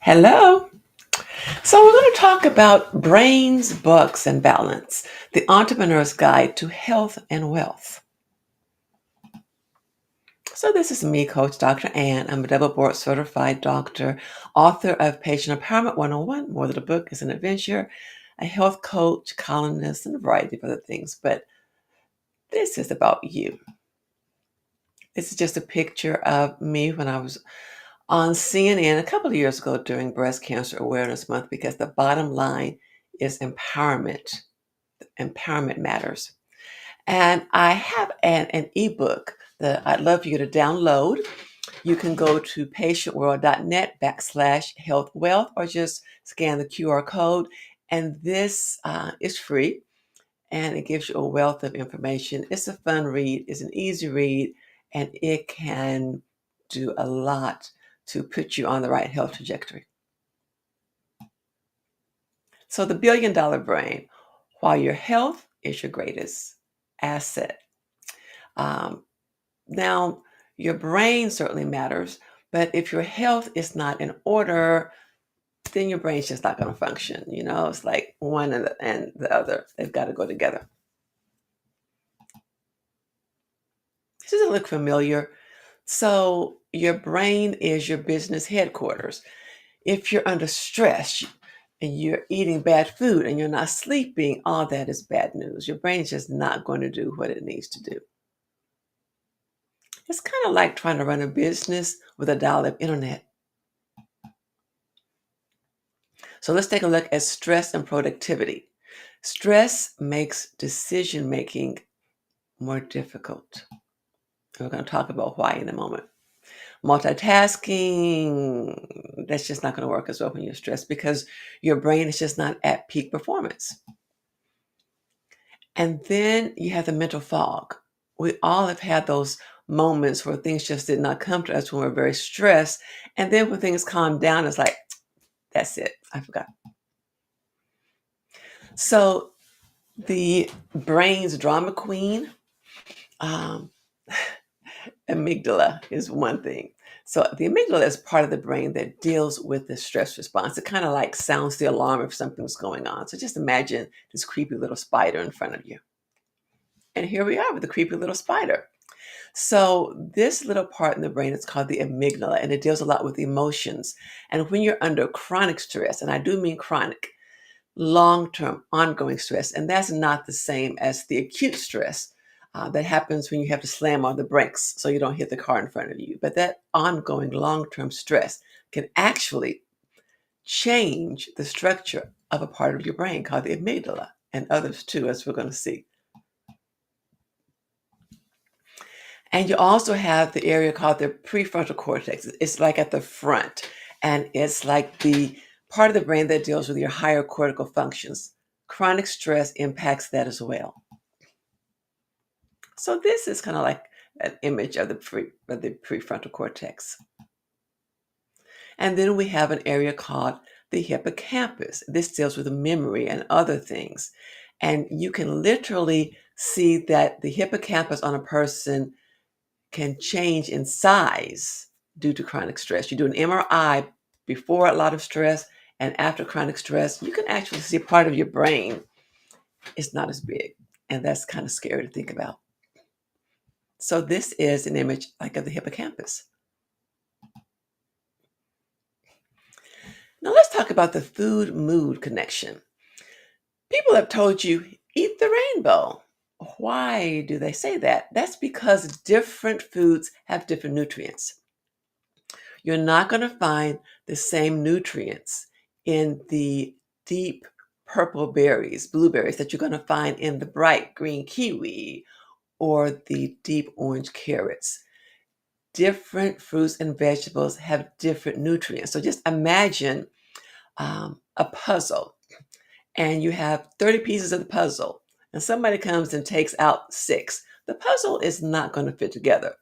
Hello. So, we're going to talk about brains, books, and balance, the entrepreneur's guide to health and wealth. So, this is me, Coach Dr. Ann. I'm a double board certified doctor, author of Patient Empowerment 101, More Than a Book is an Adventure, a health coach, columnist, and a variety of other things. But this is about you. This is just a picture of me when I was on CNN a couple of years ago during Breast Cancer Awareness Month because the bottom line is empowerment. Empowerment matters. And I have an ebook that I'd love for you to download. You can go to patientworld.net/health wealth or just scan the QR code. And this is free and it gives you a wealth of information. It's a fun read, it's an easy read, and it can do a lot to put you on the right health trajectory. So, the $1 billion brain, while your health is your greatest asset. Um, Now, your brain certainly matters, but if your health is not in order, then your brain's just not going to function. It's like one and the other. They've got to go together. Does it look familiar? So, your brain is your business headquarters. If you're under stress and you're eating bad food and you're not sleeping, all that is bad news. Your brain's just not going to do what it needs to do. It's kind of like trying to run a business with a dial-up internet. So let's take a look at stress and productivity. Stress makes decision making more difficult. We're going to talk about why in a moment. Multitasking, that's just not going to work as well when you're stressed because your brain is just not at peak performance. And then you have the mental fog. We all have had those moments where things just did not come to us when we're very stressed. And then when things calm down, it's like, that's it, I forgot. So the brain's drama queen, um, amygdala is one thing. So the amygdala is part of the brain that deals with the stress response. It kind of like sounds the alarm if something's going on. So just imagine this creepy little spider in front of you. And here we are with the creepy little spider. So this little part in the brain is called the amygdala, and it deals a lot with emotions. And when you're under chronic stress, and I do mean chronic, long-term ongoing stress, and that's not the same as the acute stress that happens when you have to slam on the brakes so you don't hit the car in front of you. But that ongoing long-term stress can actually change the structure of a part of your brain called the amygdala, and others too, as we're going to see. And you also have the area called the prefrontal cortex. It's like at the front, and it's like the part of the brain that deals with your higher cortical functions. Chronic stress impacts that as well. So this is kind of like an image of the prefrontal cortex. And then we have an area called the hippocampus. This deals with memory and other things. And you can literally see that the hippocampus on a person can change in size due to chronic stress. You do an MRI before a lot of stress and after chronic stress, you can actually see part of your brain is not as big. And that's kind of scary to think about. So this is an image like of the hippocampus. Now let's talk about the food mood connection. People have told you, eat the rainbow. Why do they say that? That's because different foods have different nutrients. You're not going to find the same nutrients in the deep purple berries, blueberries, that you're going to find in the bright green kiwi or the deep orange carrots. Different fruits and vegetables have different nutrients. So just imagine a puzzle, and you have 30 pieces of the puzzle, and somebody comes and takes out six. The puzzle is not going to fit together.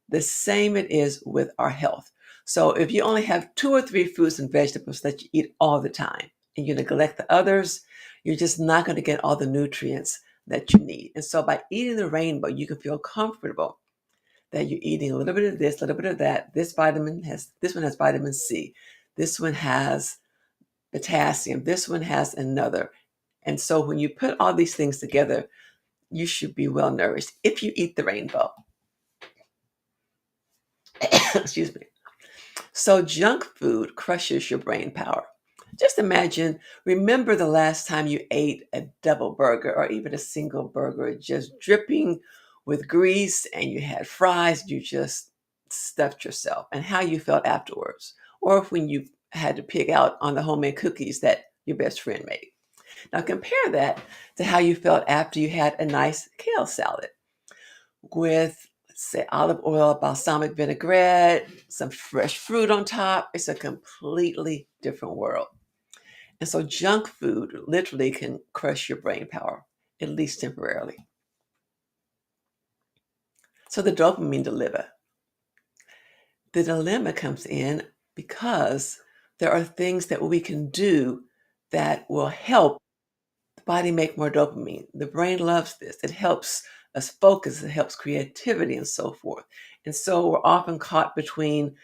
The same it is with our health. So if you only have two or three fruits and vegetables that you eat all the time and you neglect the others, you're just not going to get all the nutrients that you need. And so by eating the rainbow, you can feel comfortable that you're eating a little bit of this, a little bit of that. This one has vitamin C. This one has potassium. This one has another. And so when you put all these things together, you should be well nourished if you eat the rainbow. Excuse me. So junk food crushes your brain power. Just imagine, remember the last time you ate a double burger or even a single burger, just dripping with grease, and you had fries, you just stuffed yourself, and how you felt afterwards. Or when you had to pig out on the homemade cookies that your best friend made. Now compare that to how you felt after you had a nice kale salad with, say, olive oil, balsamic vinaigrette, some fresh fruit on top. It's a completely different world. And so junk food literally can crush your brain power, at least temporarily. So the dopamine dilemma. The dilemma comes in because there are things that we can do that will help the body make more dopamine. The brain loves this. It helps us focus, it helps creativity and so forth. And so we're often caught between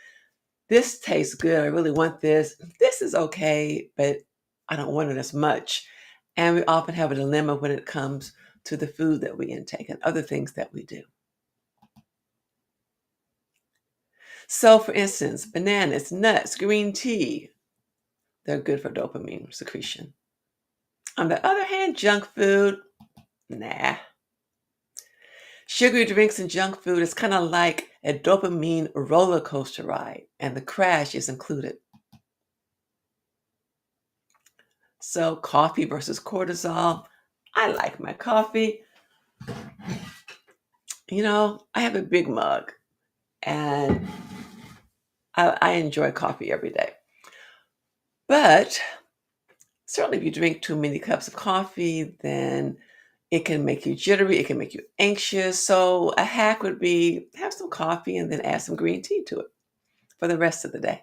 this tastes good, I really want this. This is okay, but I don't want it as much. And we often have a dilemma when it comes to the food that we intake and other things that we do. So, for instance, bananas, nuts, green tea, they're good for dopamine secretion. On the other hand, junk food, nah. Sugary drinks and junk food is kind of like a dopamine roller coaster ride, and the crash is included. So, coffee versus cortisol. I like my coffee. I have a big mug, and I enjoy coffee every day. But certainly, if you drink too many cups of coffee, then it can make you jittery, it can make you anxious. So, a hack would be have some coffee and then add some green tea to it for the rest of the day.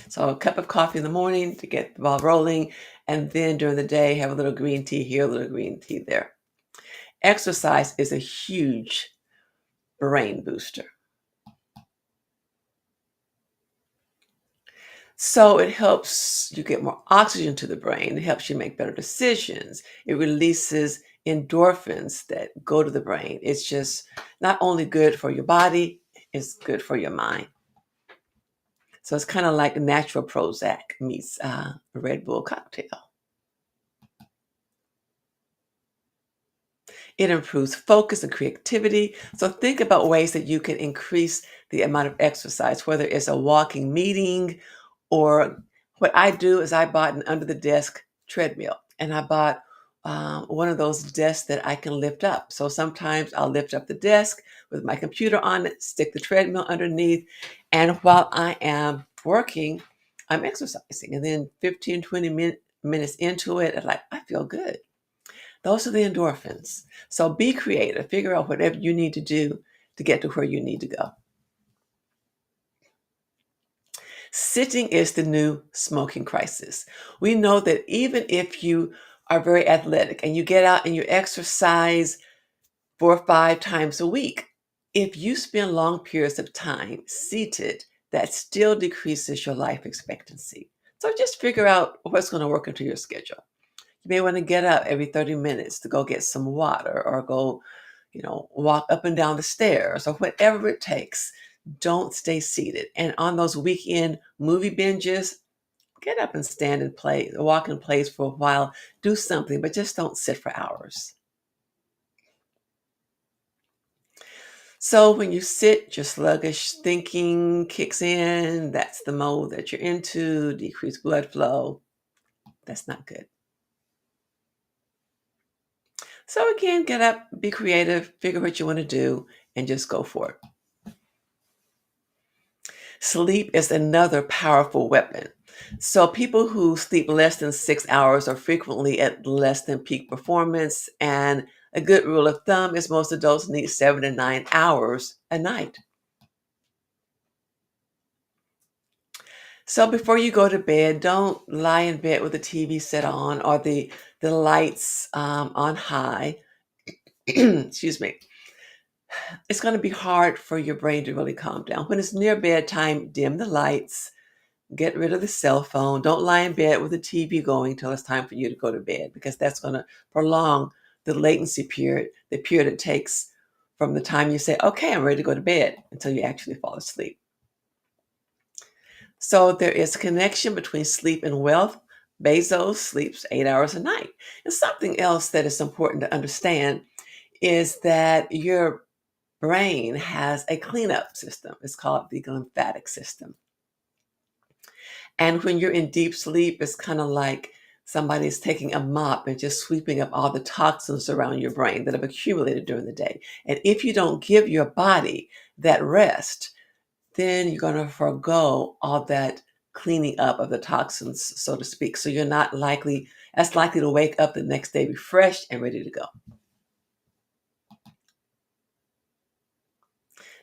So, a cup of coffee in the morning to get the ball rolling, and then during the day, have a little green tea here, a little green tea there. Exercise is a huge brain booster. So it helps you get more oxygen to the brain. It helps you make better decisions. It releases endorphins that go to the brain. It's just not only good for your body, it's good for your mind. So it's kind of like natural Prozac meets a Red Bull cocktail. It improves focus and creativity. So think about ways that you can increase the amount of exercise, whether it's a walking meeting or what I do is I bought an under the desk treadmill, and I bought one of those desks that I can lift up. So sometimes I'll lift up the desk with my computer on it, stick the treadmill underneath, and while I am working, I'm exercising. And then 15, 20 minutes into it, I'm like, I feel good. Those are the endorphins. So be creative, figure out whatever you need to do to get to where you need to go. Sitting is the new smoking crisis. We know that even if you are very athletic and you get out and you exercise 4 or 5 times a week, if you spend long periods of time seated, that still decreases your life expectancy. So just figure out what's going to work into your schedule. You may want to get up every 30 minutes to go get some water or go, walk up and down the stairs or whatever it takes. Don't stay seated. And on those weekend movie binges, get up and stand and play, walk in place for a while, do something, but just don't sit for hours. So when you sit, your sluggish thinking kicks in. That's the mode that you're into, decreased blood flow. That's not good. So again, get up, be creative, figure what you want to do, and just go for it. Sleep is another powerful weapon. So people who sleep less than 6 hours are frequently at less than peak performance. And a good rule of thumb is most adults need 7 to 9 hours a night. So before you go to bed, don't lie in bed with the TV set on or the lights on high. Excuse me. it's going to be hard for your brain to really calm down. When it's near bedtime, dim the lights, get rid of the cell phone. Don't lie in bed with the TV going till it's time for you to go to bed, because that's going to prolong the latency period, the period it takes from the time you say, okay, I'm ready to go to bed, until you actually fall asleep. So there is a connection between sleep and wealth. Bezos sleeps 8 hours a night. And something else that is important to understand is that your brain has a cleanup system. It's called the lymphatic system. And when you're in deep sleep, it's kind of like somebody's taking a mop and just sweeping up all the toxins around your brain that have accumulated during the day. And if you don't give your body that rest, then you're going to forego all that cleaning up of the toxins, so to speak. So you're not as likely to wake up the next day refreshed and ready to go.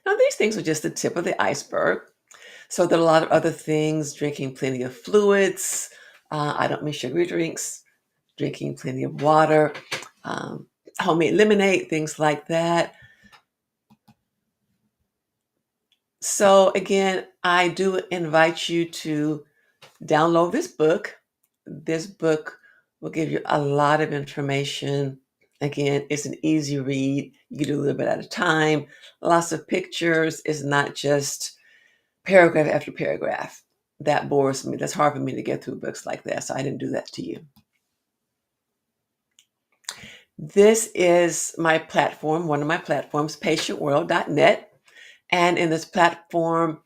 Now, these things are just the tip of the iceberg. So there are a lot of other things: drinking plenty of fluids. I don't mean sugary drinks. Drinking plenty of water, homemade lemonade, things like that. So again, I do invite you to download this book. This book will give you a lot of information. Again, it's an easy read. You can do a little bit at a time. Lots of pictures. It's not just paragraph after paragraph. That bores me. That's hard for me to get through books like that. So I didn't do that to you. This is my platform, one of my platforms, patientworld.net. And in this platform,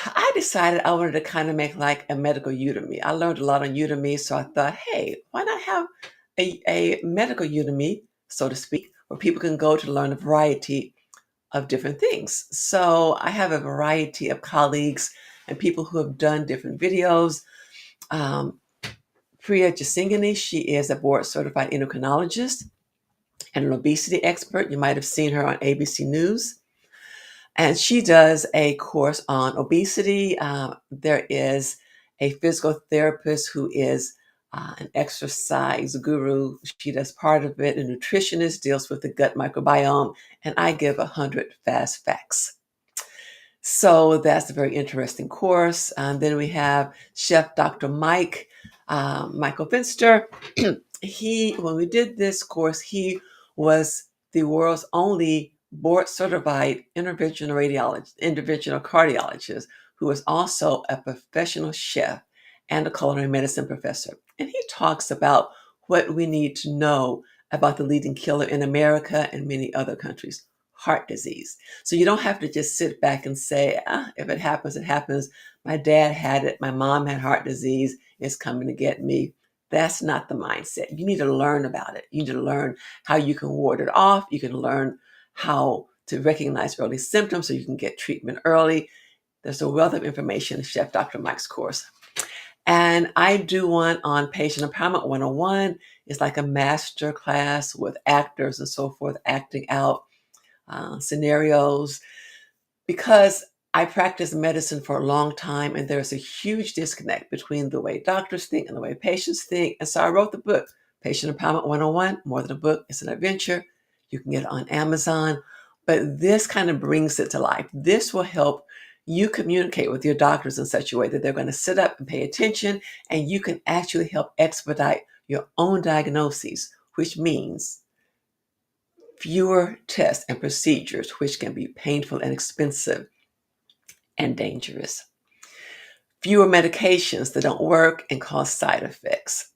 I decided I wanted to kind of make like a medical Udemy. I learned a lot on Udemy, so I thought, hey, why not have a medical Udemy, so to speak, where people can go to learn a variety of different things. So I have a variety of colleagues and people who have done different videos. Priya Jasingani, she is a board certified endocrinologist and an obesity expert. You might have seen her on ABC News. And she does a course on obesity. There is a physical therapist who is an exercise guru. She does part of it. A nutritionist deals with the gut microbiome. And I give 100 fast facts. So that's a very interesting course. And then we have Chef Dr. Michael Finster. When we did this course, he was the world's only board certified interventional cardiologist who is also a professional chef and a culinary medicine professor. And he talks about what we need to know about the leading killer in America and many other countries: heart disease. So you don't have to just sit back and say, if it happens, it happens. My dad had it. My mom had heart disease. It's coming to get me. That's not the mindset. You need to learn about it. You need to learn how you can ward it off. You can learn how to recognize early symptoms so you can get treatment early. There's a wealth of information in Chef Dr. Mike's course. And I do one on Patient Empowerment 101. It's like a master class with actors and so forth, acting out scenarios, because I practiced medicine for a long time and there's a huge disconnect between the way doctors think and the way patients think. And so I wrote the book, Patient Empowerment 101, more than a book, it's an adventure. You can get it on Amazon, but this kind of brings it to life. This will help you communicate with your doctors in such a way that they're going to sit up and pay attention, and you can actually help expedite your own diagnoses, which means fewer tests and procedures, which can be painful and expensive and dangerous. Fewer medications that don't work and cause side effects.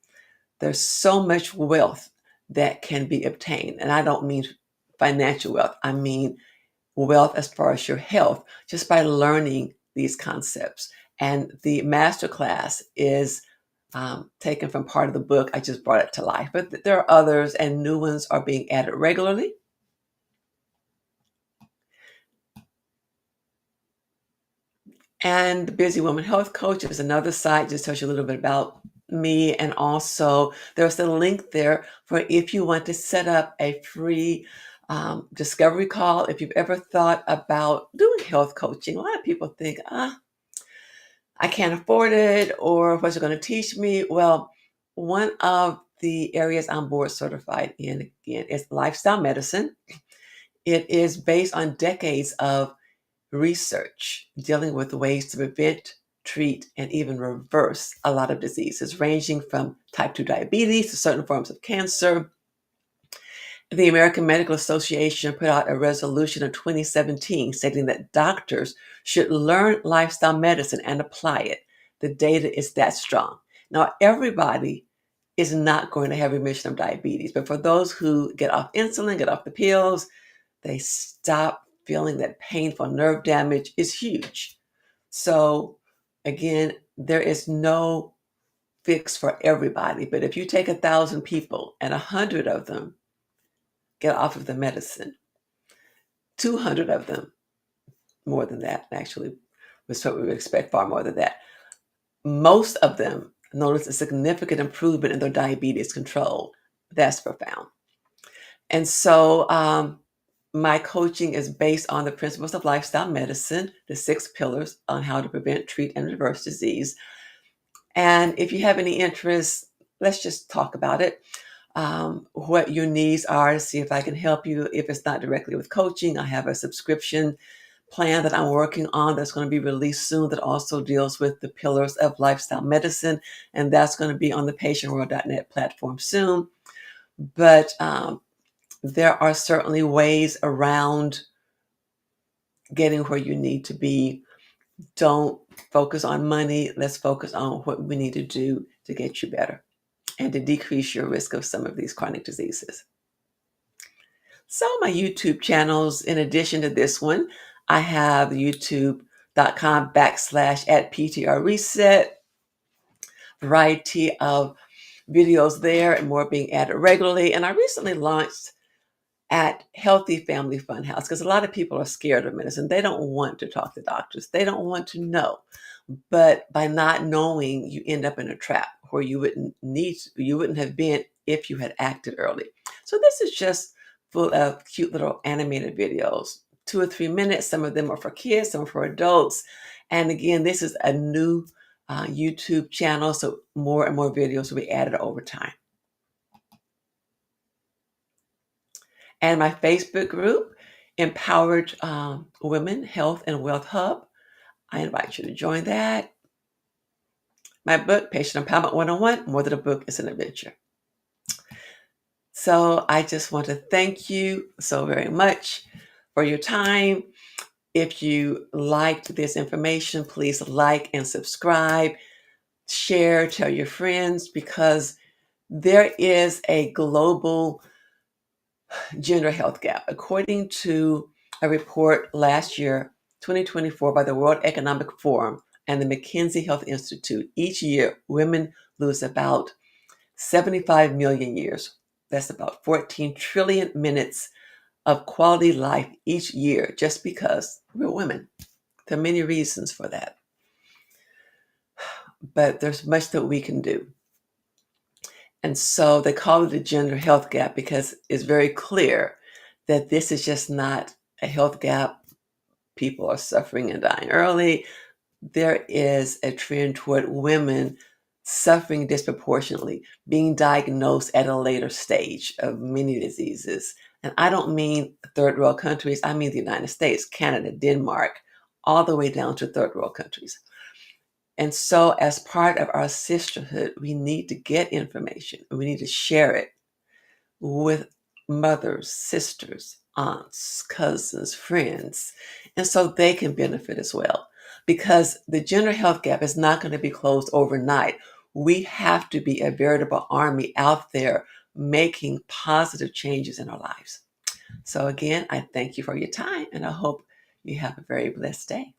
There's so much wealth that can be obtained. And I don't mean financial wealth. I mean wealth as far as your health, just by learning these concepts. And the masterclass is taken from part of the book. I just brought it to life. But there are others, and new ones are being added regularly. And the Busy Woman Health Coach is another site, just tells you a little bit about me. And also there's a link there for if you want to set up a free discovery call. If you've ever thought about doing health coaching, a lot of people think, I can't afford it, or what's it going to teach me? Well, one of the areas I'm board certified in, again, is lifestyle medicine. It is based on decades of research dealing with ways to prevent, treat, and even reverse a lot of diseases, ranging from type 2 diabetes to certain forms of cancer. The American Medical Association put out a resolution in 2017 stating that doctors should learn lifestyle medicine and apply it. The data is that strong. Now, everybody is not going to have remission of diabetes, but for those who get off insulin, get off the pills, they stop feeling that painful nerve damage is huge. So, again, there is no fix for everybody, but if you take 1,000 people and 100 of them get off of the medicine, 200 of them, more than that, actually, was what we would expect, far more than that. Most of them notice a significant improvement in their diabetes control. That's profound. And so, my coaching is based on the principles of lifestyle medicine, the 6 pillars on how to prevent, treat, and reverse disease. And if you have any interest, let's just talk about it. What your needs are, to see if I can help you. If it's not directly with coaching, I have a subscription plan that I'm working on that's going to be released soon that also deals with the pillars of lifestyle medicine. And that's going to be on the patientworld.net platform soon. But there are certainly ways around getting where you need to be. Don't focus on money. Let's focus on what we need to do to get you better and to decrease your risk of some of these chronic diseases. So my YouTube channels, in addition to this one, I have youtube.com/@PTR Reset, variety of videos there and more being added regularly. And I recently launched at Healthy Family Funhouse because a lot of people are scared of medicine. They don't want to talk to doctors. They don't want to know. But by not knowing, you end up in a trap where you wouldn't have been if you had acted early. So this is just full of cute little animated videos, 2 or 3 minutes. Some of them are for kids, some are for adults. And again, this is a new YouTube channel, so more and more videos will be added over time. And my Facebook group, Empowered Women Health and Wealth Hub. I invite you to join that. My book, Patient Empowerment 101, More Than a Book, is an Adventure. So I just want to thank you so very much for your time. If you liked this information, please like and subscribe, share, tell your friends, because there is a global gender health gap. According to a report last year, 2024, by the World Economic Forum and the McKinsey Health Institute, each year women lose about 75 million years. That's about 14 trillion minutes of quality life each year just because we're women. There are many reasons for that. But there's much that we can do. And so they call it a gender health gap because it's very clear that this is just not a health gap. People are suffering and dying early. There is a trend toward women suffering disproportionately, being diagnosed at a later stage of many diseases. And I don't mean third world countries, I mean the United States, Canada, Denmark, all the way down to third world countries. And so, as part of our sisterhood, we need to get information. We need to share it with mothers, sisters, aunts, cousins, friends, and so they can benefit as well. Because the gender health gap is not going to be closed overnight. We have to be a veritable army out there making positive changes in our lives. So, again, I thank you for your time, and I hope you have a very blessed day.